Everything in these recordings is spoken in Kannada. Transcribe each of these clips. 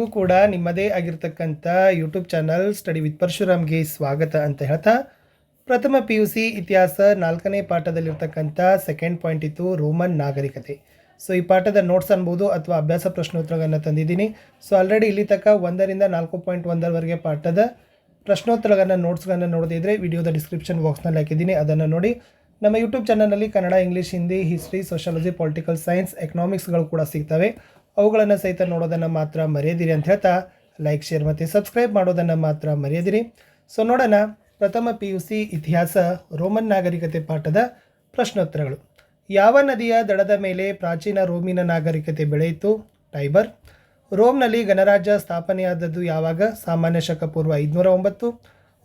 ಎಲ್ಲರಿಗೂ ಕೂಡ ನಿಮ್ಮದೇ ಆಗಿರ್ತಕ್ಕಂಥ ಯೂಟ್ಯೂಬ್ ಚಾನಲ್ ಸ್ಟಡಿ ವಿತ್ ಪರಶುರಾಮ್ಗೆ ಸ್ವಾಗತ ಅಂತ ಹೇಳ್ತಾ ಪ್ರಥಮ PUC ಇತಿಹಾಸ 4ನೇ ಪಾಠದಲ್ಲಿರ್ತಕ್ಕಂಥ ಸೆಕೆಂಡ್ ಪಾಯಿಂಟ್ ಇತ್ತು ರೋಮನ್ ನಾಗರಿಕತೆ. ಸೊ ಈ ಪಾಠದ ನೋಟ್ಸ್ ಅನ್ಬೋದು ಅಥವಾ ಅಭ್ಯಾಸ ಪ್ರಶ್ನೋತ್ತರಗಳನ್ನು ತಂದಿದ್ದೀನಿ. ಸೊ ಆಲ್ರೆಡಿ ಇಲ್ಲಿ ತನಕ 1ರಿಂದ 4.1 ಪಾಠದ ಪ್ರಶ್ನೋತ್ತರಗಳನ್ನು ನೋಟ್ಸ್ಗಳನ್ನು ನೋಡದಿದ್ದರೆ ವಿಡಿಯೋದ ಡಿಸ್ಕ್ರಿಪ್ಷನ್ ಬಾಕ್ಸ್ನಲ್ಲಿ ಹಾಕಿದ್ದೀನಿ, ಅದನ್ನು ನೋಡಿ. ನಮ್ಮ ಯೂಟ್ಯೂಬ್ ಚಾನಲ್ನಲ್ಲಿ Kannada, English, Hindi, history, sociology, political science, ಎಕನಾಮಿಕ್ಸ್ಗಳು ಕೂಡ ಸಿಗ್ತವೆ. ಅವುಗಳನ್ನು ಸಹಿತ ನೋಡೋದನ್ನು ಮಾತ್ರ ಮರೆಯದಿರಿ ಅಂತ ಹೇಳ್ತಾ ಲೈಕ್, ಶೇರ್ ಮತ್ತು ಸಬ್ಸ್ಕ್ರೈಬ್ ಮಾಡೋದನ್ನು ಮಾತ್ರ ಮರೆಯದಿರಿ. ಸೊ ನೋಡೋಣ, ಪ್ರಥಮ PUC ಇತಿಹಾಸ ರೋಮನ್ ನಾಗರಿಕತೆ ಪಾಠದ ಪ್ರಶ್ನೋತ್ತರಗಳು. ಯಾವ ನದಿಯ ದಡದ ಮೇಲೆ ಪ್ರಾಚೀನ ರೋಮಿನ ನಾಗರಿಕತೆ ಬೆಳೆಯಿತು? ಟೈಬರ್. ರೋಮ್ನಲ್ಲಿ ಗಣರಾಜ್ಯ ಸ್ಥಾಪನೆಯಾದದ್ದು ಯಾವಾಗ? ಸಾಮಾನ್ಯ ಶಕ ಪೂರ್ವ 509.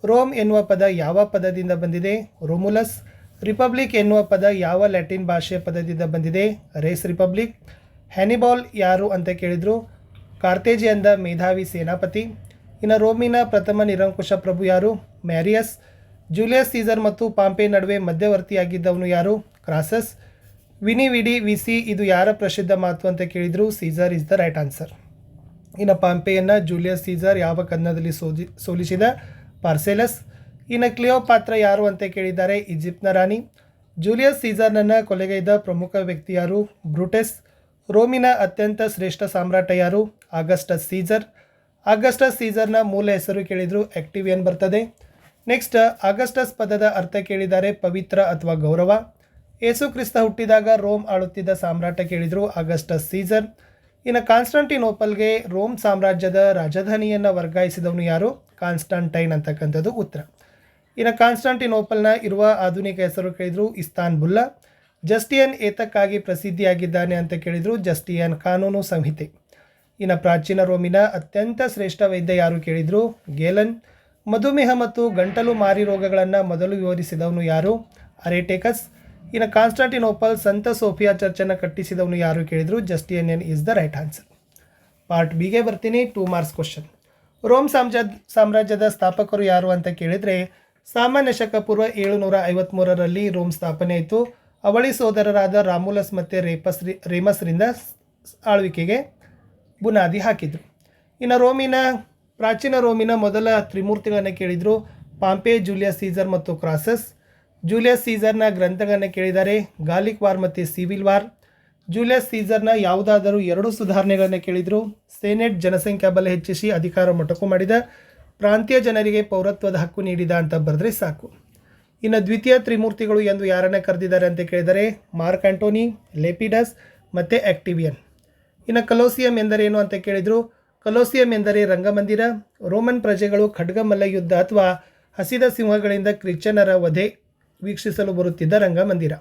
ರೋಮ್ ಎನ್ನುವ ಪದ ಯಾವ ಪದದಿಂದ ಬಂದಿದೆ? ರೋಮುಲಸ್. ರಿಪಬ್ಲಿಕ್ ಎನ್ನುವ ಪದ ಯಾವ ಲ್ಯಾಟಿನ್ ಭಾಷೆಯ ಪದದಿಂದ ಬಂದಿದೆ? Race republic. ಹ್ಯಾನಿಬಾಲ್ ಯಾರು ಅಂತ ಕೇಳಿದರು? ಕಾರ್ತೇಜಿಯಂದ ಮೇಧಾವಿ ಸೇನಾಪತಿ. ಇನ್ನು ರೋಮಿನ ಪ್ರಥಮ ನಿರಂಕುಶ ಪ್ರಭು ಯಾರು? ಮ್ಯಾರಿಯಸ್. ಜೂಲಿಯಸ್ ಸೀಸರ್ ಮತ್ತು ಪಾಂಪೆ ನಡುವೆ ಮಧ್ಯವರ್ತಿಯಾಗಿದ್ದವನು ಯಾರು? ಕ್ರಾಸಸ್. ವಿನಿ ವಿಡಿ ವಿಸಿ ಇದು ಯಾರ ಪ್ರಸಿದ್ಧ ಮಾತು ಅಂತ ಕೇಳಿದರು? Caesar is the right answer. ಇನ್ನು ಪಾಂಪೆಯನ್ನು ಜೂಲಿಯಸ್ ಸೀಸರ್ ಯಾವ ಕದನದಲ್ಲಿ ಸೋಲಿಸಿದ? ಪಾರ್ಸೆಲಸ್. ಇನ್ನು ಕ್ಲಿಯೋಪಾತ್ರ ಯಾರು ಅಂತ ಕೇಳಿದ್ದಾರೆ? ಈಜಿಪ್ಟ್ನ ರಾಣಿ. ಜೂಲಿಯಸ್ ಸೀಸರ್ನನ್ನು ಕೊಲೆಗೈದ ಪ್ರಮುಖ ವ್ಯಕ್ತಿ ಯಾರು? ಬ್ರೂಟಸ್. ರೋಮಿನ ಅತ್ಯಂತ ಶ್ರೇಷ್ಠ ಸಾಮ್ರಾಟ ಯಾರು? Augustus Caesar. ಆಗಸ್ಟಸ್ ಸೀಸರ್ನ ಮೂಲ ಹೆಸರು ಕೇಳಿದರು? ಆಕ್ಟಿವಿಯನ್ ಬರ್ತದೆ. ನೆಕ್ಸ್ಟ್, ಆಗಸ್ಟಸ್ ಪದದ ಅರ್ಥ ಕೇಳಿದ್ದಾರೆ? ಪವಿತ್ರ ಅಥವಾ ಗೌರವ. ಯೇಸು ಕ್ರಿಸ್ತ ಹುಟ್ಟಿದಾಗ ರೋಮ್ ಆಳುತ್ತಿದ್ದ ಸಾಮ್ರಾಟ ಕೇಳಿದರು? Augustus Caesar. ಇನ್ನು ಕಾನ್ಸ್ಟಂಟಿನೋಪಲ್ಗೆ ರೋಮ್ ಸಾಮ್ರಾಜ್ಯದ ರಾಜಧಾನಿಯನ್ನು ವರ್ಗಾಯಿಸಿದವನು ಯಾರು? ಕಾನ್ಸ್ಟಂಟೈನ್ ಅಂತಕ್ಕಂಥದ್ದು ಉತ್ತರ. ಇನ್ನು ಕಾನ್ಸ್ಟಂಟಿನೋಪಲ್ನ ಇರುವ ಆಧುನಿಕ ಹೆಸರು ಕೇಳಿದರು? ಇಸ್ತಾನ್ಬುಲ್ಲ. ಜಸ್ಟಿಯನ್ ಏತಕ್ಕಾಗಿ ಪ್ರಸಿದ್ಧಿಯಾಗಿದ್ದಾನೆ ಅಂತ ಕೇಳಿದರು? ಜಸ್ಟಿಯನ್ ಕಾನೂನು ಸಂಹಿತೆ. ಇನ್ನು ಪ್ರಾಚೀನ ರೋಮಿನ ಅತ್ಯಂತ ಶ್ರೇಷ್ಠ ವೈದ್ಯ ಯಾರು ಕೇಳಿದರು? ಗೇಲನ್. ಮಧುಮೇಹ ಮತ್ತು ಗಂಟಲು ಮಾರಿ ರೋಗಗಳನ್ನು ಮೊದಲು ವಿವರಿಸಿದವನು ಯಾರು? ಅರೆಟೇಕಸ್. ಇನ್ನು ಕಾನ್ಸ್ಟಂಟಿನೋಪಲ್ ಸಂತ ಸೋಫಿಯಾ ಚರ್ಚನ್ನು ಕಟ್ಟಿಸಿದವನು ಯಾರು ಕೇಳಿದರು? Justinian is the right answer. Part ಬಿಗೆ ಬರ್ತೀನಿ. 2 ಮಾರ್ಕ್ಸ್ ಕ್ವಶನ್. ರೋಮ್ ಸಾಮ್ರಾಜ್ಯದ ಸ್ಥಾಪಕರು ಯಾರು ಅಂತ ಕೇಳಿದರೆ, ಸಾಮಾನ್ಯ ಶಕ ಪೂರ್ವ 753ರಲ್ಲಿ ರೋಮ್ ಸ್ಥಾಪನೆ ಆಯಿತು. ಅವಳಿ ಸೋದರರಾದ ರಾಮುಲಸ್ ಮತ್ತು ರೇಮಸ್ರಿಂದ ಆಳ್ವಿಕೆಗೆ ಬುನಾದಿ ಹಾಕಿದರು. ಇನ್ನು ಪ್ರಾಚೀನ ರೋಮಿನ ಮೊದಲ ತ್ರಿಮೂರ್ತಿಗಳನ್ನು ಕೇಳಿದರು? ಪಾಂಪೆ, ಜೂಲಿಯಸ್ ಸೀಸರ್ ಮತ್ತು ಕ್ರಾಸಸ್. ಜೂಲಿಯಸ್ ಸೀಸರ್ನ ಗ್ರಂಥಗಳನ್ನು ಕೇಳಿದ್ದಾರೆ? ಗಾಲಿಕ್ ವಾರ್ ಮತ್ತು ಸಿವಿಲ್ ವಾರ್. ಜೂಲಿಯಸ್ ಸೀಸರ್ನ ಯಾವುದಾದರೂ 2 ಸುಧಾರಣೆಗಳನ್ನು ಕೇಳಿದರು? ಸೆನೆಟ್ ಜನಸಂಖ್ಯಾ ಬಲ ಹೆಚ್ಚಿಸಿ ಅಧಿಕಾರ ಮೊಟಕು ಮಾಡಿದ, ಪ್ರಾಂತೀಯ ಜನರಿಗೆ ಪೌರತ್ವದ ಹಕ್ಕು ನೀಡಿದ ಅಂತ ಬರೆದ್ರೆ ಸಾಕು. ಇನ್ನು ದ್ವಿತೀಯ ತ್ರಿಮೂರ್ತಿಗಳು ಎಂದು ಯಾರನ್ನು ಕರೆದಿದ್ದಾರೆ ಅಂತ ಕೇಳಿದರೆ? ಮಾರ್ಕ್ ಆಂಟೋನಿ, ಲೆಪಿಡಸ್ ಮತ್ತು ಆಕ್ಟಿವಿಯನ್. ಇನ್ನು ಕಲೋಸಿಯಂ ಎಂದರೇನು ಅಂತ ಕೇಳಿದರು? ಕಲೋಸಿಯಂ ಎಂದರೆ ರಂಗಮಂದಿರ. ರೋಮನ್ ಪ್ರಜೆಗಳು ಖಡ್ಗ ಮಲ್ಲಯುದ್ಧ ಅಥವಾ ಹಸಿದ ಸಿಂಹಗಳಿಂದ ಕ್ರಿಶ್ಚಿಯನ್ನರ ವಧೆ ವೀಕ್ಷಿಸಲು ಬರುತ್ತಿದ್ದ ರಂಗಮಂದಿರ.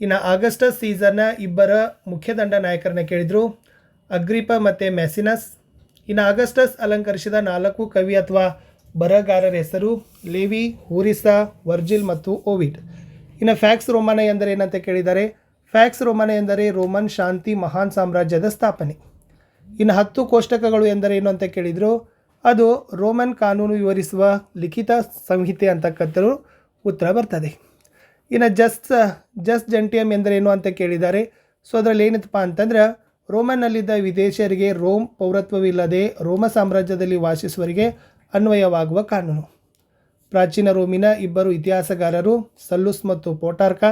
ಇನ್ನು ಆಗಸ್ಟಸ್ ಸೀಸರ್ನ 2 ಮುಖ್ಯ ದಂಡ ನಾಯಕರನ್ನ ಕೇಳಿದರು? ಅಗ್ರಿಪ ಮತ್ತು ಮ್ಯಾಸಿನಸ್. ಇನ್ನು ಆಗಸ್ಟಸ್ ಅಲಂಕರಿಸಿದ 4 ಕವಿ ಅಥವಾ ಬರಹಗಾರರ ಹೆಸರು? ಲೇವಿ, ಹೂರಿಸಾ, ವರ್ಜಿಲ್ ಮತ್ತು ಓವಿಡ್. ಇನ್ನು ಫ್ಯಾಕ್ಸ್ ರೋಮಾನ ಎಂದರೆ ಏನಂತ ಕೇಳಿದ್ದಾರೆ? ಫ್ಯಾಕ್ಸ್ ರೋಮಾನ ಎಂದರೆ ರೋಮನ್ ಶಾಂತಿ ಮಹಾನ್ ಸಾಮ್ರಾಜ್ಯದ ಸ್ಥಾಪನೆ. ಇನ್ನು 10 ಕೋಷ್ಟಕಗಳು ಎಂದರೇನು ಅಂತ ಕೇಳಿದರು? ಅದು ರೋಮನ್ ಕಾನೂನು ವಿವರಿಸುವ ಲಿಖಿತ ಸಂಹಿತೆ ಅಂತಕ್ಕಂಥದ್ದು ಉತ್ತರ ಬರ್ತದೆ. ಇನ್ನು ಜಸ್ ಜೆಂಟಿಯಮ್ ಎಂದರೇನು ಅಂತ ಕೇಳಿದ್ದಾರೆ? ಸೊ ಅದರಲ್ಲಿ ಏನಪ್ಪ ಅಂತಂದ್ರೆ, ರೋಮನ್ನಲ್ಲಿದ್ದ ವಿದೇಶಿಯರಿಗೆ ರೋಮ್ ಪೌರತ್ವವಿಲ್ಲದೆ ರೋಮ ಸಾಮ್ರಾಜ್ಯದಲ್ಲಿ ವಾಸಿಸುವವರಿಗೆ ಅನ್ವಯವಾಗುವ ಕಾನೂನು. ಪ್ರಾಚೀನ ರೋಮಿನ 2 ಇತಿಹಾಸಗಾರರು ಸಲ್ಲುಸ್ ಮತ್ತು ಪೋಟಾರ್ಕ.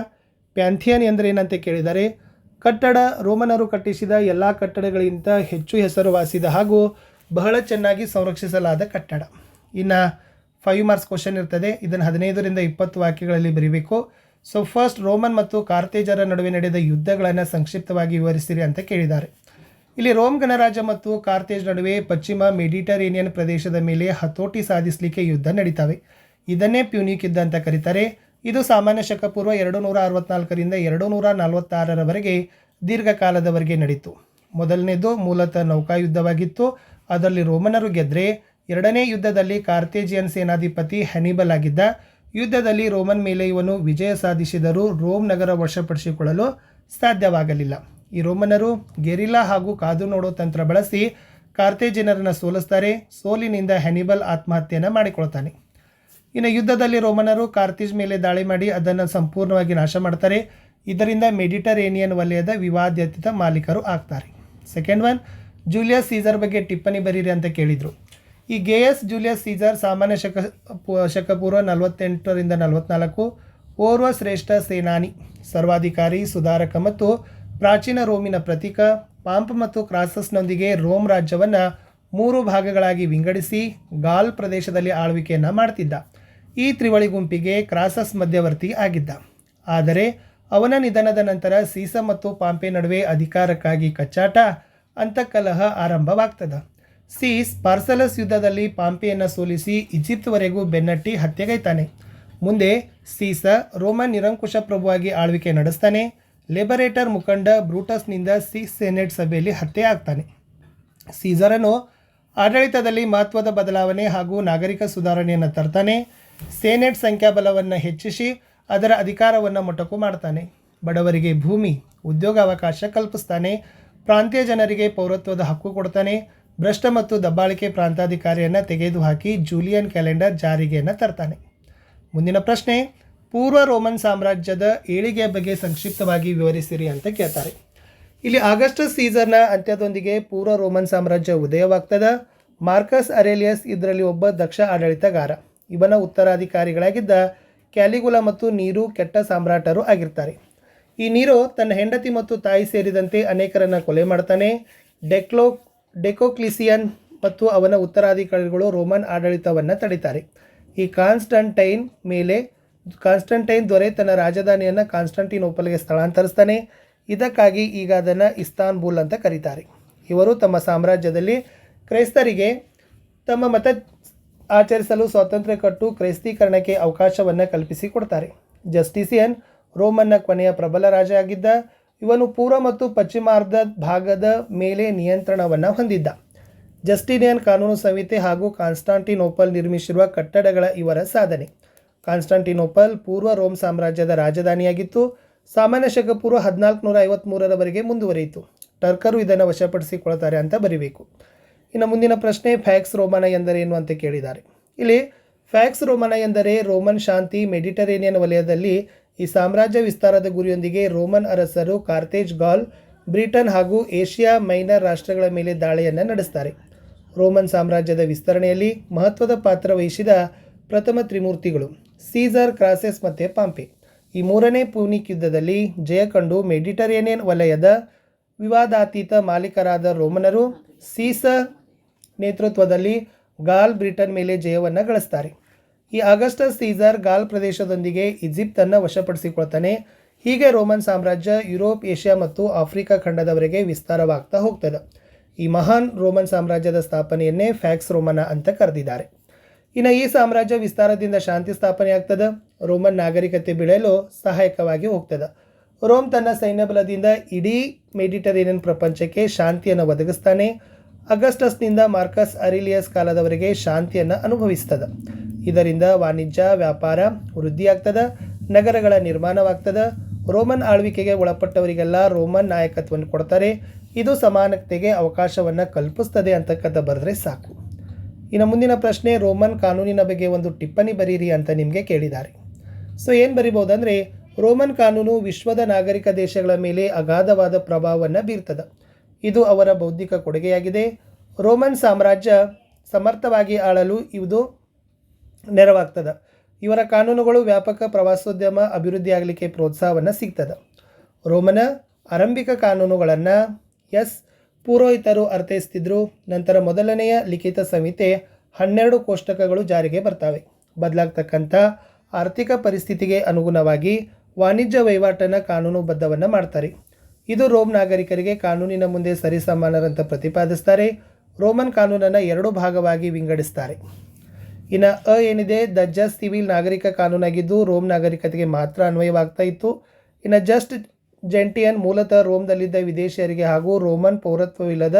ಪ್ಯಾಂಥಿಯನ್ ಎಂದರೆ ಏನಂತ ಕೇಳಿದ್ದಾರೆ? ಕಟ್ಟಡ ರೋಮನರು ಕಟ್ಟಿಸಿದ ಎಲ್ಲ ಕಟ್ಟಡಗಳಿಗಿಂತ ಹೆಚ್ಚು ಹೆಸರುವಾಸಿದ ಹಾಗೂ ಬಹಳ ಚೆನ್ನಾಗಿ ಸಂರಕ್ಷಿಸಲಾದ ಕಟ್ಟಡ. ಇನ್ನು 5 ಮಾರ್ಕ್ಸ್ ಕ್ವಶನ್ ಇರ್ತದೆ. ಇದನ್ನು 15ರಿಂದ 20 ವಾಕ್ಯಗಳಲ್ಲಿ ಬರೀಬೇಕು. ಸೊ ಫಸ್ಟ್, ರೋಮನ್ ಮತ್ತು ಕಾರ್ತೇಜರ ನಡುವೆ ನಡೆದ ಯುದ್ಧಗಳನ್ನು ಸಂಕ್ಷಿಪ್ತವಾಗಿ ವಿವರಿಸಿರಿ ಅಂತ ಕೇಳಿದ್ದಾರೆ. ಇಲ್ಲಿ ರೋಮ್ ಗಣರಾಜ್ಯ ಮತ್ತು ಕಾರ್ತೇಜ್ ನಡುವೆ ಪಶ್ಚಿಮ ಮೆಡಿಟರೇನಿಯನ್ ಪ್ರದೇಶದ ಮೇಲೆ ಹತೋಟಿ ಸಾಧಿಸಲಿಕ್ಕೆ ಯುದ್ಧ ನಡೀತವೆ. ಇದನ್ನೇ ಪ್ಯೂನಿಕ್ ಯುದ್ಧ ಅಂತ ಕರೀತಾರೆ. ಇದು ಸಾಮಾನ್ಯ ಶಕ ಪೂರ್ವ 264ರಿಂದ 246ರವರೆಗೆ ದೀರ್ಘಕಾಲದವರೆಗೆ ನಡೀತು. ಮೊದಲನೇದು ಮೂಲತಃ ನೌಕಾಯುದ್ಧವಾಗಿತ್ತು. ಅದರಲ್ಲಿ ರೋಮನರು ಗೆದ್ದರೆ, 2ನೇ ಯುದ್ಧದಲ್ಲಿ ಕಾರ್ತೇಜಿಯನ್ ಸೇನಾಧಿಪತಿ ಹ್ಯಾನಿಬಲ್ ಆಗಿದ್ದ. ಯುದ್ಧದಲ್ಲಿ ರೋಮನ್ ಮೇಲೆ ಇವನು ವಿಜಯ ಸಾಧಿಸಿದರೂ ರೋಮ್ ನಗರ ವಶಪಡಿಸಿಕೊಳ್ಳಲು ಸಾಧ್ಯವಾಗಲಿಲ್ಲ. ಈ ರೋಮನರು ಗೆರಿಲ್ಲಾ ಹಾಗೂ ಕಾದು ನೋಡೋ ತಂತ್ರ ಬಳಸಿ ಕಾರ್ತೇಜಿನರನ್ನು ಸೋಲಿಸ್ತಾರೆ. ಸೋಲಿನಿಂದ ಹ್ಯಾನಿಬಲ್ ಆತ್ಮಹತ್ಯೆಯನ್ನು ಮಾಡಿಕೊಳ್ತಾನೆ. ಇನ್ನು ಯುದ್ಧದಲ್ಲಿ ರೋಮನರು ಕಾರ್ತೇಜ್ ಮೇಲೆ ದಾಳಿ ಮಾಡಿ ಅದನ್ನು ಸಂಪೂರ್ಣವಾಗಿ ನಾಶ ಮಾಡ್ತಾರೆ. ಇದರಿಂದ ಮೆಡಿಟರೇನಿಯನ್ ವಲಯದ ವಿವಾದಾತೀತ ಮಾಲೀಕರು ಆಗ್ತಾರೆ. ಸೆಕೆಂಡ್ ಒನ್, ಜೂಲಿಯಸ್ ಸೀಸರ್ ಬಗ್ಗೆ ಟಿಪ್ಪಣಿ ಬರೀರಿ ಅಂತ ಕೇಳಿದರು. ಈ ಗೇಯಸ್ ಜೂಲಿಯಸ್ ಸೀಸರ್ ಸಾಮಾನ್ಯ ಶಕಪೂರ್ವ 48ರಿಂದ 44 ಓರ್ವ ಶ್ರೇಷ್ಠ ಸೇನಾನಿ, ಸರ್ವಾಧಿಕಾರಿ, ಸುಧಾರಕ ಮತ್ತು ಪ್ರಾಚೀನ ರೋಮಿನ ಪ್ರತೀಕ. ಪಾಂಪ್ ಮತ್ತು ಕ್ರಾಸಸ್ನೊಂದಿಗೆ ರೋಮ್ ರಾಜ್ಯವನ್ನು 3 ಭಾಗಗಳಾಗಿ ವಿಂಗಡಿಸಿ ಗಾಲ್ ಪ್ರದೇಶದಲ್ಲಿ ಆಳ್ವಿಕೆಯನ್ನು ಮಾಡ್ತಿದ್ದ. ಈ ತ್ರಿವಳಿ ಗುಂಪಿಗೆ ಕ್ರಾಸಸ್ ಮಧ್ಯವರ್ತಿ ಆಗಿದ್ದ. ಆದರೆ ಅವನ ನಿಧನದ ನಂತರ ಸೀಸ ಮತ್ತು ಪಾಂಪೆ ನಡುವೆ ಅಧಿಕಾರಕ್ಕಾಗಿ ಕಚ್ಚಾಟ, ಅಂತಃಕಲಹ ಆರಂಭವಾಗ್ತದೆ. ಸೀಸ್ ಪಾರ್ಸಲಸ್ ಯುದ್ಧದಲ್ಲಿ ಪಾಂಪೆಯನ್ನು ಸೋಲಿಸಿ ಈಜಿಪ್ಟ್ವರೆಗೂ ಬೆನ್ನಟ್ಟಿ ಹತ್ಯೆಗೈತಾನೆ. ಮುಂದೆ ಸೀಸ ರೋಮನ್ ನಿರಂಕುಶ ಪ್ರಭುವಾಗಿ ಆಳ್ವಿಕೆ ನಡೆಸ್ತಾನೆ. ಲಿಬರೇಟರ್ ಮುಖಂಡ ಬ್ರೂಟಸ್ನಿಂದ ಸೀಸ್ ಸೆನೆಟ್ ಸಭೆಯಲ್ಲಿ ಹತ್ಯೆ ಆಗ್ತಾನೆ. ಸೀಸರನು ಆಡಳಿತದಲ್ಲಿ ಮಹತ್ವದ ಬದಲಾವಣೆ ಹಾಗೂ ನಾಗರಿಕ ಸುಧಾರಣೆಯನ್ನು ತರ್ತಾನೆ. ಸೆನೆಟ್ ಸಂಖ್ಯಾಬಲವನ್ನು ಹೆಚ್ಚಿಸಿ ಅದರ ಅಧಿಕಾರವನ್ನು ಮೊಟಕು ಮಾಡ್ತಾನೆ. ಬಡವರಿಗೆ ಭೂಮಿ, ಉದ್ಯೋಗಾವಕಾಶ ಕಲ್ಪಿಸ್ತಾನೆ. ಪ್ರಾಂತೀಯ ಜನರಿಗೆ ಪೌರತ್ವದ ಹಕ್ಕು ಕೊಡ್ತಾನೆ. ಭ್ರಷ್ಟ ಮತ್ತು ದಬ್ಬಾಳಿಕೆ ಪ್ರಾಂತಾಧಿಕಾರಿಯನ್ನು ತೆಗೆದುಹಾಕಿ ಜೂಲಿಯನ್ ಕ್ಯಾಲೆಂಡರ್ ಜಾರಿಗೆಯನ್ನು ತರ್ತಾನೆ. ಮುಂದಿನ ಪ್ರಶ್ನೆ, ಪೂರ್ವ ರೋಮನ್ ಸಾಮ್ರಾಜ್ಯದ ಏಳಿಗೆಯ ಬಗ್ಗೆ ಸಂಕ್ಷಿಪ್ತವಾಗಿ ವಿವರಿಸಿರಿ ಅಂತ ಕೇಳ್ತಾರೆ. ಇಲ್ಲಿ ಆಗಸ್ಟಸ್ ಸೀಸರ್ನ ಅಂತ್ಯದೊಂದಿಗೆ ಪೂರ್ವ ರೋಮನ್ ಸಾಮ್ರಾಜ್ಯ ಉದಯವಾಗ್ತದೆ. ಮಾರ್ಕಸ್ ಅರೇಲಿಯಸ್ ಇದರಲ್ಲಿ ಒಬ್ಬ ದಕ್ಷ ಆಡಳಿತಗಾರ. ಇವನ ಉತ್ತರಾಧಿಕಾರಿಗಳಾಗಿದ್ದ ಕ್ಯಾಲಿಗುಲಾ ಮತ್ತು ನೀರು ಕೆಟ್ಟ ಸಾಮ್ರಾಟರು ಆಗಿರ್ತಾರೆ. ಈ ನೀರು ತನ್ನ ಹೆಂಡತಿ ಮತ್ತು ತಾಯಿ ಸೇರಿದಂತೆ ಅನೇಕರನ್ನು ಕೊಲೆ ಮಾಡ್ತಾನೆ. ಡೆಕೋಕ್ಲಿಸಿಯನ್ ಮತ್ತು ಅವನ ಉತ್ತರಾಧಿಕಾರಿಗಳು ರೋಮನ್ ಆಡಳಿತವನ್ನು ತಡೀತಾರೆ. ಈ ಕಾನ್ಸ್ಟಂಟೈನ್ ದೊರೆ ತನ್ನ ರಾಜಧಾನಿಯನ್ನು ಕಾನ್ಸ್ಟಂಟಿನೋಪಲ್ಗೆ ಸ್ಥಳಾಂತರಿಸ್ತಾನೆ. ಇದಕ್ಕಾಗಿ ಈಗ ಅದನ್ನು ಇಸ್ತಾನ್ಬುಲ್ ಅಂತ ಕರೀತಾರೆ. ಇವರು ತಮ್ಮ ಸಾಮ್ರಾಜ್ಯದಲ್ಲಿ ಕ್ರೈಸ್ತರಿಗೆ ತಮ್ಮ ಮತ ಆಚರಿಸಲು ಸ್ವಾತಂತ್ರ್ಯ ಕೊಟ್ಟು ಕ್ರೈಸ್ತೀಕರಣಕ್ಕೆ ಅವಕಾಶವನ್ನು ಕಲ್ಪಿಸಿಕೊಡ್ತಾರೆ. ಜಸ್ಟಿಸಿಯನ್ ರೋಮನ್ನ ಕೊನೆಯ ಪ್ರಬಲ ರಾಜ ಆಗಿದ್ದ. ಇವನು ಪೂರ್ವ ಮತ್ತು ಪಶ್ಚಿಮಾರ್ಧ ಭಾಗದ ಮೇಲೆ ನಿಯಂತ್ರಣವನ್ನು ಹೊಂದಿದ್ದ. ಜಸ್ಟಿನಿಯನ್ ಕಾನೂನು ಸಂಹಿತೆ ಹಾಗೂ ಕಾನ್ಸ್ಟಾಂಟಿನೋಪಲ್ ನಿರ್ಮಿಸಿರುವ ಕಟ್ಟಡಗಳ ಇವರ ಸಾಧನೆ. ಕಾನ್ಸ್ಟಾಂಟಿನೋಪಲ್ ಪೂರ್ವ ರೋಮ್ ಸಾಮ್ರಾಜ್ಯದ ರಾಜಧಾನಿಯಾಗಿತ್ತು. ಸಾಮಾನ್ಯ ಶಕಪೂರ್ವ 1453ರವರೆಗೆ ಮುಂದುವರಿಯಿತು. ಟರ್ಕರು ಇದನ್ನು ವಶಪಡಿಸಿಕೊಳ್ತಾರೆ ಅಂತ ಬರೀಬೇಕು. ಇನ್ನು ಮುಂದಿನ ಪ್ರಶ್ನೆ, ಫ್ಯಾಕ್ಸ್ ರೋಮನ ಎಂದರೇನು ಅಂತ ಕೇಳಿದ್ದಾರೆ. ಇಲ್ಲಿ ಫ್ಯಾಕ್ಸ್ ರೋಮನ ಎಂದರೆ ರೋಮನ್ ಶಾಂತಿ ಮೆಡಿಟರೇನಿಯನ್ ವಲಯದಲ್ಲಿ ಈ ಸಾಮ್ರಾಜ್ಯ ವಿಸ್ತಾರದ ಗುರಿಯೊಂದಿಗೆ ರೋಮನ್ ಅರಸರು ಕಾರ್ಥೇಜ್, ಗಾಲ್, ಬ್ರಿಟನ್ ಹಾಗೂ ಏಷ್ಯಾ ಮೈನರ್ ರಾಷ್ಟ್ರಗಳ ಮೇಲೆ ದಾಳಿಯನ್ನು ನಡೆಸ್ತಾರೆ. ರೋಮನ್ ಸಾಮ್ರಾಜ್ಯದ ವಿಸ್ತರಣೆಯಲ್ಲಿ ಮಹತ್ವದ ಪಾತ್ರ ವಹಿಸಿದ ಪ್ರಥಮ ತ್ರಿಮೂರ್ತಿಗಳು ಸೀಸರ್, ಕ್ರಾಸೆಸ್ ಮತ್ತು ಪಾಂಪೆ. ಈ ಮೂರನೇ ಪೂನಿಕ್ ಯುದ್ಧದಲ್ಲಿ ಜಯ ಕಂಡು ಮೆಡಿಟರೇನಿಯನ್ ವಲಯದ ವಿವಾದಾತೀತ ಮಾಲೀಕರಾದ ರೋಮನರು ಸೀಸರ್ ನೇತೃತ್ವದಲ್ಲಿ ಗಾಲ್, ಬ್ರಿಟನ್ ಮೇಲೆ ಜಯವನ್ನು ಗಳಿಸ್ತಾರೆ. ಈ ಆಗಸ್ಟಸ್ ಸೀಸರ್ ಗಾಲ್ ಪ್ರದೇಶದೊಂದಿಗೆ ಈಜಿಪ್ತನ್ನು ವಶಪಡಿಸಿಕೊಳ್ತಾನೆ. ಹೀಗೆ ರೋಮನ್ ಸಾಮ್ರಾಜ್ಯ ಯುರೋಪ್, ಏಷ್ಯಾ ಮತ್ತು ಆಫ್ರಿಕಾ ಖಂಡದವರೆಗೆ ವಿಸ್ತಾರವಾಗ್ತಾ ಹೋಗ್ತದೆ. ಈ ಮಹಾನ್ ರೋಮನ್ ಸಾಮ್ರಾಜ್ಯದ ಸ್ಥಾಪನೆಯನ್ನೇ ಫ್ಯಾಕ್ಸ್ ರೋಮನ ಅಂತ ಕರೆದಿದ್ದಾರೆ. ಇನ್ನು ಈ ಸಾಮ್ರಾಜ್ಯ ವಿಸ್ತಾರದಿಂದ ಶಾಂತಿ ಸ್ಥಾಪನೆ ಆಗ್ತದೆ. ರೋಮನ್ ನಾಗರಿಕತೆ ಬೆಳೆಯಲು ಸಹಾಯಕವಾಗಿ ಹೋಗ್ತದೆ. ರೋಮ್ ತನ್ನ ಸೈನ್ಯ ಬಲದಿಂದ ಇಡೀ ಮೆಡಿಟರೇನಿಯನ್ ಪ್ರಪಂಚಕ್ಕೆ ಶಾಂತಿಯನ್ನು ಒದಗಿಸ್ತಾನೆ. ಅಗಸ್ಟಸ್ನಿಂದ ಮಾರ್ಕಸ್ ಅರಿಲಿಯಸ್ ಕಾಲದವರೆಗೆ ಶಾಂತಿಯನ್ನು ಅನುಭವಿಸ್ತದೆ. ಇದರಿಂದ ವಾಣಿಜ್ಯ, ವ್ಯಾಪಾರ ವೃದ್ಧಿಯಾಗ್ತದೆ. ನಗರಗಳ ನಿರ್ಮಾಣವಾಗ್ತದೆ. ರೋಮನ್ ಆಳ್ವಿಕೆಗೆ ಒಳಪಟ್ಟವರಿಗೆಲ್ಲ ರೋಮನ್ ನಾಯಕತ್ವವನ್ನು ಕೊಡ್ತಾರೆ. ಇದು ಸಮಾನತೆಗೆ ಅವಕಾಶವನ್ನು ಕಲ್ಪಿಸ್ತದೆ ಅಂತಕ್ಕಂಥ ಬರೆದ್ರೆ ಸಾಕು. ಇನ್ನು ಮುಂದಿನ ಪ್ರಶ್ನೆ, ರೋಮನ್ ಕಾನೂನಿನ ಬಗ್ಗೆ ಒಂದು ಟಿಪ್ಪಣಿ ಬರೀರಿ ಅಂತ ನಿಮಗೆ ಕೇಳಿದ್ದಾರೆ. ಸೊ ಏನು ಬರಿಬಹುದಂದರೆ, ರೋಮನ್ ಕಾನೂನು ವಿಶ್ವದ ನಾಗರಿಕ ದೇಶಗಳ ಮೇಲೆ ಅಗಾಧವಾದ ಪ್ರಭಾವವನ್ನು ಬೀರ್ತದೆ. ಇದು ಅವರ ಬೌದ್ಧಿಕ ಕೊಡುಗೆಯಾಗಿದೆ. ರೋಮನ್ ಸಾಮ್ರಾಜ್ಯ ಸಮರ್ಥವಾಗಿ ಆಳಲು ಇದು ನೆರವಾಗ್ತದೆ. ಇವರ ಕಾನೂನುಗಳು ವ್ಯಾಪಕ ಪ್ರವಾಸೋದ್ಯಮ ಅಭಿವೃದ್ಧಿಯಾಗಲಿಕ್ಕೆ ಪ್ರೋತ್ಸಾಹವನ್ನು ಸಿಗ್ತದೆ. ರೋಮನ ಆರಂಭಿಕ ಕಾನೂನುಗಳನ್ನು ಪುರೋಹಿತರು ಅರ್ಥೈಸ್ತಿದ್ರು. ನಂತರ ಮೊದಲನೆಯ ಲಿಖಿತ ಸಂಹಿತೆ 12 ಕೋಷ್ಟಕಗಳು ಜಾರಿಗೆ ಬರ್ತವೆ. ಬದಲಾಗ್ತಕ್ಕಂಥ ಆರ್ಥಿಕ ಪರಿಸ್ಥಿತಿಗೆ ಅನುಗುಣವಾಗಿ ವಾಣಿಜ್ಯ ವಹಿವಾಟನ್ನು ಕಾನೂನುಬದ್ಧವನ್ನು ಮಾಡ್ತಾರೆ. ಇದು ರೋಮ್ ನಾಗರಿಕರಿಗೆ ಕಾನೂನಿನ ಮುಂದೆ ಸರಿಸಮಾನರಂತ ಪ್ರತಿಪಾದಿಸ್ತಾರೆ. ರೋಮನ್ ಕಾನೂನನ್ನು 2 ಭಾಗವಾಗಿ ವಿಂಗಡಿಸ್ತಾರೆ. ಇನ್ನು ಏನಿದೆ, ದ ಜಸ್ಟ್ ಸಿವಿಲ್ ನಾಗರಿಕ ಕಾನೂನಾಗಿದ್ದು ರೋಮ್ ನಾಗರಿಕತೆಗೆ ಮಾತ್ರ ಅನ್ವಯವಾಗ್ತಾ ಇತ್ತು. ಇನ್ನು ಜಸ್ಟ್ ಜೆಂಟಿಯನ್ ಮೂಲತಃ ರೋಮ್ದಲ್ಲಿದ್ದ ವಿದೇಶಿಯರಿಗೆ ಹಾಗೂ ರೋಮನ್ ಪೌರತ್ವವಿಲ್ಲದ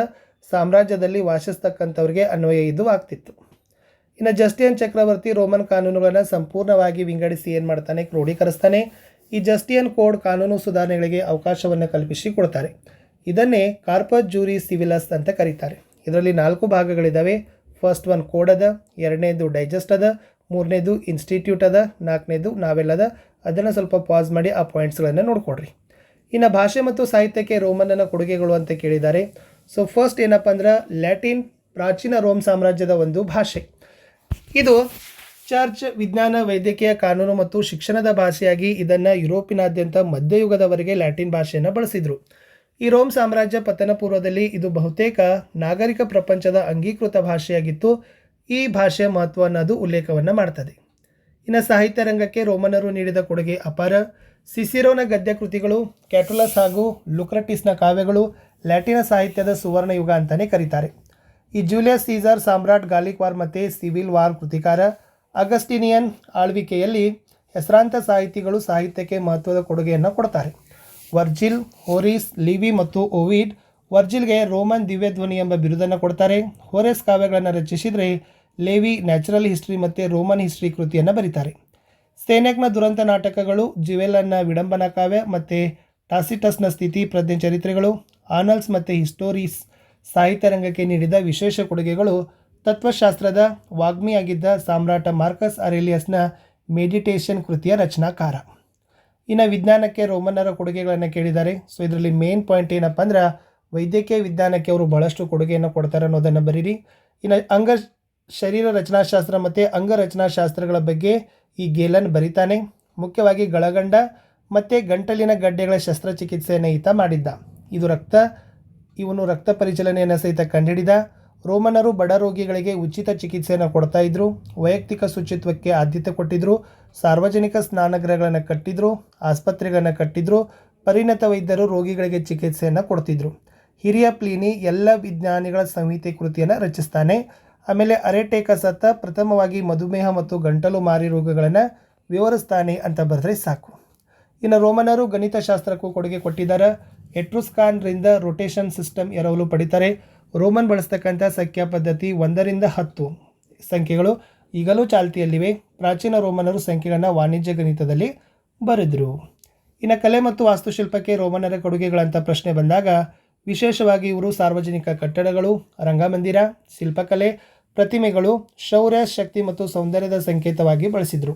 ಸಾಮ್ರಾಜ್ಯದಲ್ಲಿ ವಾಸಿಸ್ತಕ್ಕಂಥವ್ರಿಗೆ ಅನ್ವಯ ಇದು ಆಗ್ತಿತ್ತು. ಇನ್ನು ಜಸ್ಟಿಯನ್ ಚಕ್ರವರ್ತಿ ರೋಮನ್ ಕಾನೂನುಗಳನ್ನು ಸಂಪೂರ್ಣವಾಗಿ ವಿಂಗಡಿಸಿ ಏನು ಮಾಡ್ತಾನೆ, ಕ್ರೋಢೀಕರಿಸ್ತಾನೆ. ಈ ಜಸ್ಟಿಯನ್ ಕೋಡ್ ಕಾನೂನು ಸುಧಾರಣೆಗಳಿಗೆ ಅವಕಾಶವನ್ನು ಕಲ್ಪಿಸಿಕೊಡ್ತಾರೆ. ಇದನ್ನೇ ಕಾರ್ಪಸ್ ಜೂರಿಸ್ ಸಿವಿಲಸ್ ಅಂತ ಕರೀತಾರೆ. ಇದರಲ್ಲಿ 4 ಭಾಗಗಳಿದ್ದಾವೆ. ಫಸ್ಟ್ ಒನ್ ಕೋಡ್ ಅದ, 2ನೇದು ಡೈಜೆಸ್ಟ್ ಅದ, 3ನೇದು ಇನ್ಸ್ಟಿಟ್ಯೂಟ್ ಅದ, 4ನೇದು ನಾವೆಲ್ ಅದ. ಅದನ್ನು ಸ್ವಲ್ಪ ಪಾಸ್ ಮಾಡಿ ಆ ಪಾಯಿಂಟ್ಸ್ಗಳನ್ನು ನೋಡ್ಕೊಡ್ರಿ. ಇನ್ನು ಭಾಷೆ ಮತ್ತು ಸಾಹಿತ್ಯಕ್ಕೆ ರೋಮನ್ನನ ಕೊಡುಗೆಗಳು ಅಂತ ಕೇಳಿದ್ದಾರೆ. ಸೊ ಫಸ್ಟ್ ಏನಪ್ಪ ಅಂದ್ರೆ ಲ್ಯಾಟಿನ್ ಪ್ರಾಚೀನ ರೋಮ್ ಸಾಮ್ರಾಜ್ಯದ ಒಂದು ಭಾಷೆ. ಇದು ಚರ್ಚ್, ವಿಜ್ಞಾನ, ವೈದ್ಯಕೀಯ, ಕಾನೂನು ಮತ್ತು ಶಿಕ್ಷಣದ ಭಾಷೆಯಾಗಿ ಇದನ್ನು ಯುರೋಪಿನಾದ್ಯಂತ ಮಧ್ಯಯುಗದವರೆಗೆ ಲ್ಯಾಟಿನ್ ಭಾಷೆಯನ್ನು ಬಳಸಿದರು. ಈ ರೋಮ್ ಸಾಮ್ರಾಜ್ಯ ಪತನ ಪೂರ್ವದಲ್ಲಿ ಇದು ಬಹುತೇಕ ನಾಗರಿಕ ಪ್ರಪಂಚದ ಅಂಗೀಕೃತ ಭಾಷೆಯಾಗಿತ್ತು. ಈ ಭಾಷೆಯ ಮಹತ್ವವನ್ನು ಅದು ಉಲ್ಲೇಖವನ್ನು ಮಾಡ್ತದೆ. ಇನ್ನು ಸಾಹಿತ್ಯ ರಂಗಕ್ಕೆ ರೋಮನರು ನೀಡಿದ ಕೊಡುಗೆ ಅಪಾರ. ಸಿಸಿರೋನ ಗದ್ಯ ಕೃತಿಗಳು, ಕ್ಯಾಟುಲಸ್ ಹಾಗೂ ಲುಕ್ರಟಿಸ್ನ ಕಾವ್ಯಗಳು ಲ್ಯಾಟಿನ ಸಾಹಿತ್ಯದ ಸುವರ್ಣ ಯುಗ ಅಂತಲೇ ಕರೀತಾರೆ. ಈ ಜೂಲಿಯಸ್ ಸೀಸರ್ ಸಾಮ್ರಾಟ್, ಗಾಲಿಕ್ ವಾರ್ ಮತ್ತು ಸಿವಿಲ್ ವಾರ್ ಕೃತಿಕಾರ, ಅಗಸ್ಟಿನಿಯನ್ ಆಳ್ವಿಕೆಯಲ್ಲಿ ಹೆಸರಾಂತ ಸಾಹಿತಿಗಳು ಸಾಹಿತ್ಯಕ್ಕೆ ಮಹತ್ವದ ಕೊಡುಗೆಯನ್ನು ಕೊಡ್ತಾರೆ. ವರ್ಜಿಲ್, ಹೋರಿಸ್, ಲಿವಿ ಮತ್ತು ಓವಿಡ್. ವರ್ಜಿಲ್ಗೆ ರೋಮನ್ ದಿವ್ಯಧ್ವನಿ ಎಂಬ ಬಿರುದನ್ನು ಕೊಡ್ತಾರೆ. ಹೋರೆಸ್ ಕಾವ್ಯಗಳನ್ನು ರಚಿಸಿದರೆ ಲೇವಿ ನ್ಯಾಚುರಲ್ ಹಿಸ್ಟ್ರಿ ಮತ್ತು ರೋಮನ್ ಹಿಸ್ಟ್ರಿ ಕೃತಿಯನ್ನು ಬರೀತಾರೆ. ಸೆನೆಕ್ನ ದುರಂತ ನಾಟಕಗಳು, ಜ್ಯುವೆಲನ್ನ ವಿಡಂಬನಾ ಕಾವ್ಯ ಮತ್ತು ಟಾಸಿಟಸ್ನ ಸ್ಥಿತಿ ಪ್ರಜ್ಞೆ ಚರಿತ್ರೆಗಳು, ಆನಲ್ಸ್ ಮತ್ತು ಹಿಸ್ಟೋರೀಸ್ ಸಾಹಿತ್ಯ ರಂಗಕ್ಕೆ ನೀಡಿದ ವಿಶೇಷ ಕೊಡುಗೆಗಳು. ತತ್ವಶಾಸ್ತ್ರದ ವಾಗ್ಮಿಯಾಗಿದ್ದ ಸಾಮ್ರಾಟ ಮಾರ್ಕಸ್ ಅರೇಲಿಯಸ್ನ ಮೆಡಿಟೇಷನ್ ಕೃತಿಯ ರಚನಾಕಾರ. ಇನ್ನು ವಿಜ್ಞಾನಕ್ಕೆ ರೋಮನ್ನರ ಕೊಡುಗೆಗಳನ್ನು ಕೇಳಿದ್ದಾರೆ. ಸೊ ಇದರಲ್ಲಿ ಮೇನ್ ಪಾಯಿಂಟ್ ಏನಪ್ಪ ಅಂದ್ರೆ ವೈದ್ಯಕೀಯ ವಿಜ್ಞಾನಕ್ಕೆ ಅವರು ಬಹಳಷ್ಟು ಕೊಡುಗೆಯನ್ನು ಕೊಡ್ತಾರೆ ಅನ್ನೋದನ್ನು ಬರೀರಿ. ಇನ್ನು ಶರೀರ ರಚನಾಶಾಸ್ತ್ರ ಮತ್ತು ಅಂಗರಚನಾಶಾಸ್ತ್ರಗಳ ಬಗ್ಗೆ ಈ ಗೇಲನ್ ಬರಿತಾನೆ. ಮುಖ್ಯವಾಗಿ ಗಳಗಂಡ ಮತ್ತು ಗಂಟಲಿನ ಗಡ್ಡೆಗಳ ಶಸ್ತ್ರಚಿಕಿತ್ಸೆಯನ್ನು ಈತ ಮಾಡಿದ್ದ. ಇವನು ರಕ್ತ ಪರಿಚಲನೆಯನ್ನು ಸಹಿತ ಕಂಡುಹಿಡಿದ. ರೋಮನರು ಬಡ ರೋಗಿಗಳಿಗೆ ಉಚಿತ ಚಿಕಿತ್ಸೆಯನ್ನು ಕೊಡ್ತಾ ಇದ್ರು. ವೈಯಕ್ತಿಕ ಶುಚಿತ್ವಕ್ಕೆ ಆದ್ಯತೆ ಕೊಟ್ಟಿದ್ದರು. ಸಾರ್ವಜನಿಕ ಸ್ನಾನಗೃಹಗಳನ್ನು ಕಟ್ಟಿದ್ರು, ಆಸ್ಪತ್ರೆಗಳನ್ನು ಕಟ್ಟಿದ್ರು. ಪರಿಣತ ವೈದ್ಯರು ರೋಗಿಗಳಿಗೆ ಚಿಕಿತ್ಸೆಯನ್ನು ಕೊಡ್ತಿದ್ರು. ಹಿರಿಯ ಪ್ಲೀನಿ ಎಲ್ಲ ವಿಜ್ಞಾನಿಗಳ ಸಂಹಿತೆ ಕೃತಿಯನ್ನು ರಚಿಸ್ತಾನೆ. ಆಮೇಲೆ ಅರೆಟೇಕಸ್ ಅತ್ತ ಪ್ರಥಮವಾಗಿ ಮಧುಮೇಹ ಮತ್ತು ಗಂಟಲು ಮಾರಿ ರೋಗಗಳನ್ನು ವಿವರಿಸ್ತಾನೆ ಅಂತ ಬರೆದ್ರೆ ಸಾಕು. ಇನ್ನು ರೋಮನರು ಗಣಿತಶಾಸ್ತ್ರಕ್ಕೂ ಕೊಡುಗೆ ಕೊಟ್ಟಿದ್ದಾರೆ. ಎಟ್ರುಸ್ಕಾನ್ರಿಂದ ರೊಟೇಷನ್ ಸಿಸ್ಟಮ್ ಎರವಲು ಪಡಿತಾರೆ. ರೋಮನ್ ಬಳಸ್ತಕ್ಕಂಥ ಸಂಖ್ಯಾ ಪದ್ಧತಿ 1 ರಿಂದ 10 ಸಂಖ್ಯೆಗಳು ಈಗಲೂ ಚಾಲ್ತಿಯಲ್ಲಿವೆ. ಪ್ರಾಚೀನ ರೋಮನರು ಸಂಖ್ಯೆಗಳನ್ನು ವಾಣಿಜ್ಯ ಗಣಿತದಲ್ಲಿ ಬರೆದರು. ಇನ್ನು ಕಲೆ ಮತ್ತು ವಾಸ್ತುಶಿಲ್ಪಕ್ಕೆ ರೋಮನರ ಕೊಡುಗೆಗಳಂತ ಪ್ರಶ್ನೆ ಬಂದಾಗ ವಿಶೇಷವಾಗಿ ಇವರು ಸಾರ್ವಜನಿಕ ಕಟ್ಟಡಗಳು, ರಂಗಮಂದಿರ, ಶಿಲ್ಪಕಲೆ, ಪ್ರತಿಮೆಗಳು ಶೌರ್ಯ, ಶಕ್ತಿ ಮತ್ತು ಸೌಂದರ್ಯದ ಸಂಕೇತವಾಗಿ ಬಳಸಿದರು.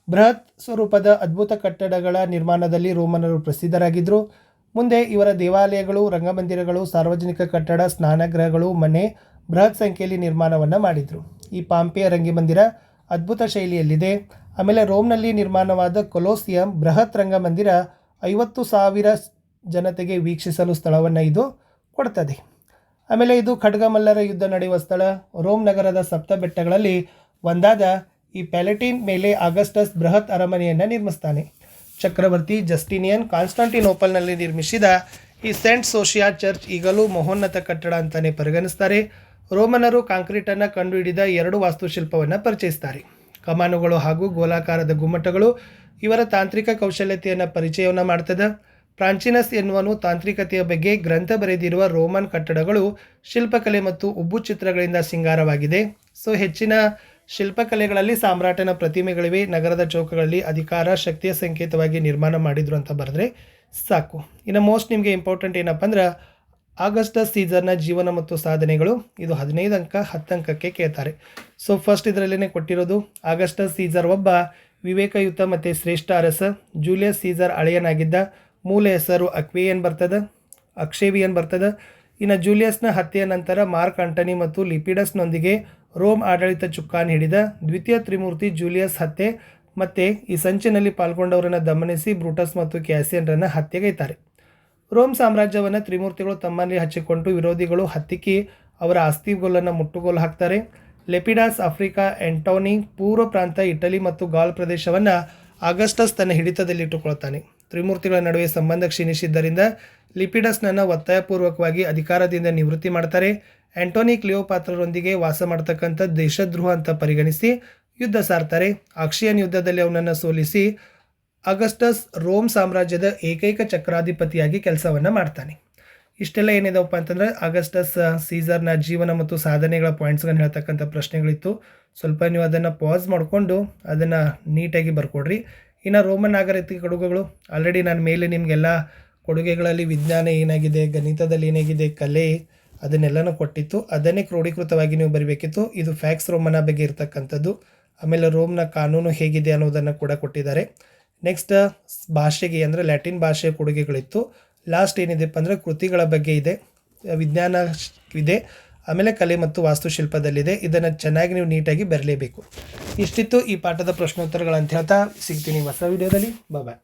ಬೃಹತ್ ಸ್ವರೂಪದ ಅದ್ಭುತ ಕಟ್ಟಡಗಳ ನಿರ್ಮಾಣದಲ್ಲಿ ರೋಮನರು ಪ್ರಸಿದ್ಧರಾಗಿದ್ದರು. ಮುಂದೆ ಇವರ ದೇವಾಲಯಗಳು, ರಂಗಮಂದಿರಗಳು, ಸಾರ್ವಜನಿಕ ಕಟ್ಟಡ, ಸ್ನಾನಗೃಹಗಳು, ಮನೆ ಬೃಹತ್ ಸಂಖ್ಯೆಯಲ್ಲಿ ನಿರ್ಮಾಣವನ್ನು ಮಾಡಿದರು. ಈ ಪಾಂಪೆಯ ರಂಗಮಂದಿರ ಅದ್ಭುತ ಶೈಲಿಯಲ್ಲಿದೆ. ಆಮೇಲೆ ರೋಮ್ನಲ್ಲಿ ನಿರ್ಮಾಣವಾದ ಕೊಲೋಸಿಯಂ ಬೃಹತ್ ರಂಗಮಂದಿರ 50,000 ಜನತೆಗೆ ವೀಕ್ಷಿಸಲು ಸ್ಥಳವನ್ನು ಇದು ಕೊಡ್ತದೆ. ಆಮೇಲೆ ಇದು ಖಡ್ಗಮಲ್ಲರ ಯುದ್ಧ ನಡೆಯುವ ಸ್ಥಳ. ರೋಮ್ ನಗರದ ಸಪ್ತ ಬೆಟ್ಟಗಳಲ್ಲಿ ಒಂದಾದ ಈ ಪ್ಯಾಲೆಟಿನ್ ಮೇಲೆ ಆಗಸ್ಟಸ್ ಬೃಹತ್ ಅರಮನೆಯನ್ನು ನಿರ್ಮಿಸ್ತಾನೆ. ಚಕ್ರವರ್ತಿ ಜಸ್ಟಿನಿಯನ್ ಕಾನ್ಸ್ಟಾಂಟಿನೋಪಲ್ನಲ್ಲಿ ನಿರ್ಮಿಸಿದ ಈ ಸೆಂಟ್ ಸೋಷಿಯಾ ಚರ್ಚ್ ಈಗಲೂ ಮಹೋನ್ನತ ಕಟ್ಟಡ ಅಂತಲೇ ಪರಿಗಣಿಸ್ತಾರೆ. ರೋಮನರು ಕಾಂಕ್ರೀಟನ್ನು ಕಂಡುಹಿಡಿದ 2 ವಾಸ್ತುಶಿಲ್ಪವನ್ನು ಪರಿಚಯಿಸ್ತಾರೆ. ಕಮಾನುಗಳು ಹಾಗೂ ಗೋಲಾಕಾರದ ಗುಮ್ಮಟಗಳು ಇವರ ತಾಂತ್ರಿಕ ಕೌಶಲ್ಯತೆಯನ್ನು ಪರಿಚಯವನ್ನು ಮಾಡ್ತದೆ. ಪ್ರಾಂಚಿನಸ್ ಎನ್ನುವನು ತಾಂತ್ರಿಕತೆಯ ಬಗ್ಗೆ ಗ್ರಂಥ ಬರೆದಿರುವ ರೋಮನ್ ಕಟ್ಟಡಗಳು ಶಿಲ್ಪಕಲೆ ಮತ್ತು ಉಬ್ಬು ಚಿತ್ರಗಳಿಂದ ಸಿಂಗಾರವಾಗಿದೆ. ಸೊ ಹೆಚ್ಚಿನ ಶಿಲ್ಪಕಲೆಗಳಲ್ಲಿ ಸಾಮ್ರಾಟನ ಪ್ರತಿಮೆಗಳಿವೆ. ನಗರದ ಚೌಕಗಳಲ್ಲಿ ಅಧಿಕಾರ, ಶಕ್ತಿಯ ಸಂಕೇತವಾಗಿ ನಿರ್ಮಾಣ ಮಾಡಿದ್ರು ಅಂತ ಬರೆದ್ರೆ ಸಾಕು. ಇನ್ನು ಮೋಸ್ಟ್ ನಿಮಗೆ ಇಂಪಾರ್ಟೆಂಟ್ ಏನಪ್ಪ ಅಂದ್ರೆ ಆಗಸ್ಟಸ್ ಸೀಸರ್ನ ಜೀವನ ಮತ್ತು ಸಾಧನೆಗಳು. ಇದು 15 ಅಂಕ 10 ಅಂಕಕ್ಕೆ ಕೇಳ್ತಾರೆ. ಸೊ ಫಸ್ಟ್ ಇದರಲ್ಲೇ ಕೊಟ್ಟಿರೋದು ಆಗಸ್ಟಸ್ ಸೀಸರ್ ಒಬ್ಬ ವಿವೇಕಯುತ ಮತ್ತು ಶ್ರೇಷ್ಠ ಅರಸ. ಜೂಲಿಯಸ್ ಸೀಸರ್ ಅಳೆಯನಾಗಿದ್ದ. ಮೂಲ ಹೆಸರು ಅಕ್ಷೇವಿಯನ್ ಬರ್ತದೆ. ಇನ್ನು ಜೂಲಿಯಸ್ನ ಹತ್ಯೆಯ ನಂತರ ಮಾರ್ಕ್ ಆಂಟನಿ ಮತ್ತು ಲಿಪಿಡಸ್ನೊಂದಿಗೆ ರೋಮ್ ಆಡಳಿತ ಚುಕ್ಕಾಣಿ ಹಿಡಿದ. ದ್ವಿತೀಯ ತ್ರಿಮೂರ್ತಿ ಜೂಲಿಯಸ್ ಹತ್ಯೆ ಮತ್ತು ಈ ಸಂಚಿನಲ್ಲಿ ಪಾಲ್ಗೊಂಡವರನ್ನು ದಮನಿಸಿ ಬ್ರೂಟಸ್ ಮತ್ತು ಕ್ಯಾಸಿಯನ್ರನ್ನು ಹತ್ಯೆಗೈತಾರೆ. ರೋಮ್ ಸಾಮ್ರಾಜ್ಯವನ್ನು ತ್ರಿಮೂರ್ತಿಗಳು ತಮ್ಮಲ್ಲಿ ಹಚ್ಚಿಕೊಂಡು ವಿರೋಧಿಗಳು ಹತ್ತಿಕ್ಕಿ ಅವರ ಆಸ್ತಿಗೋಲನ್ನು ಮುಟ್ಟುಗೋಲು ಹಾಕ್ತಾರೆ. ಲೆಪಿಡಾಸ್ ಆಫ್ರಿಕಾ, ಆಂಟೋನಿ ಪೂರ್ವ ಪ್ರಾಂತ, ಇಟಲಿ ಮತ್ತು ಗಾಲ್ ಪ್ರದೇಶವನ್ನು ಆಗಸ್ಟಸ್ ತನ್ನ ಹಿಡಿತದಲ್ಲಿಟ್ಟುಕೊಳ್ತಾನೆ. ತ್ರಿಮೂರ್ತಿಗಳ ನಡುವೆ ಸಂಬಂಧ ಕ್ಷೀಣಿಸಿದ್ದರಿಂದ ಲಿಪಿಡಸ್ನನ್ನು ಒತ್ತಾಯಪೂರ್ವಕವಾಗಿ ಅಧಿಕಾರದಿಂದ ನಿವೃತ್ತಿ ಮಾಡ್ತಾರೆ. ಆಂಟೋನಿ ಕ್ಲಿಯೋಪಾತ್ರರೊಂದಿಗೆ ವಾಸ ಮಾಡ್ತಕ್ಕಂಥ ದೇಶದ್ರೋಹ ಅಂತ ಪರಿಗಣಿಸಿ ಯುದ್ಧ ಸಾರ್ತಾರೆ. ಆಕ್ಸಿಯನ್ ಯುದ್ಧದಲ್ಲಿ ಅವನನ್ನು ಸೋಲಿಸಿ ಆಗಸ್ಟಸ್ ರೋಮ್ ಸಾಮ್ರಾಜ್ಯದ ಏಕೈಕ ಚಕ್ರಾಧಿಪತಿಯಾಗಿ ಕೆಲಸವನ್ನು ಮಾಡ್ತಾನೆ. ಇಷ್ಟೆಲ್ಲ ಏನಿದಾವಪ್ಪ ಅಂತಂದರೆ ಆಗಸ್ಟಸ್ ಸೀಸರ್ನ ಜೀವನ ಮತ್ತು ಸಾಧನೆಗಳ ಪಾಯಿಂಟ್ಸ್ಗಳನ್ನು ಹೇಳ್ತಕ್ಕಂಥ ಪ್ರಶ್ನೆಗಳಿತ್ತು. ಸ್ವಲ್ಪ ನೀವು ಅದನ್ನು ಪಾಸ್ ಮಾಡಿಕೊಂಡು ಅದನ್ನು ನೀಟಾಗಿ ಬರ್ಕೊಡ್ರಿ. ಇನ್ನು ರೋಮನ್ ನಾಗರಿಕ ಕೊಡುಗೆಗಳು ಆಲ್ರೆಡಿ ನಾನು ಮೇಲೆ ನಿಮಗೆಲ್ಲ ಕೊಡುಗೆಗಳಲ್ಲಿ ವಿಜ್ಞಾನ ಏನಾಗಿದೆ, ಗಣಿತದಲ್ಲಿ ಏನಾಗಿದೆ, ಕಲೆ ಅದನ್ನೆಲ್ಲನೂ ಕೊಟ್ಟಿತ್ತು. ಅದನ್ನೇ ಕ್ರೋಢೀಕೃತವಾಗಿ ನೀವು ಬರೀಬೇಕಿತ್ತು. ಇದು ಫ್ಯಾಕ್ಸ್ ರೋಮನ ಬಗ್ಗೆ ಇರತಕ್ಕಂಥದ್ದು. ಆಮೇಲೆ ರೋಮ್ನ ಕಾನೂನು ಹೇಗಿದೆ ಅನ್ನೋದನ್ನು ಕೂಡ ಕೊಟ್ಟಿದ್ದಾರೆ. ನೆಕ್ಸ್ಟ್ ಭಾಷೆಗೆ ಅಂದರೆ ಲ್ಯಾಟಿನ್ ಭಾಷೆಯ ಕೊಡುಗೆಗಳಿತ್ತು. ಲಾಸ್ಟ್ ಏನಿದೆಪ್ಪ ಅಂದರೆ ಕೃತಿಗಳ ಬಗ್ಗೆ ಇದೆ. ವಿಜ್ಞಾನ ಇದೆ, ಆಮೇಲೆ ಕಲೆ ಮತ್ತು ವಾಸ್ತುಶಿಲ್ಪದಲ್ಲಿದೆ. ಇದನ್ನು ಚೆನ್ನಾಗಿ ನೀವು ನೀಟಾಗಿ ಬರಲೇಬೇಕು. ಇಷ್ಟಿತ್ತು ಈ ಪಾಠದ ಪ್ರಶ್ನೋತ್ತರಗಳಂತ ಹೇಳ್ತಾ ಸಿಗ್ತೀನಿ ಹೊಸ ವಿಡಿಯೋದಲ್ಲಿ. ಬಾಯ್.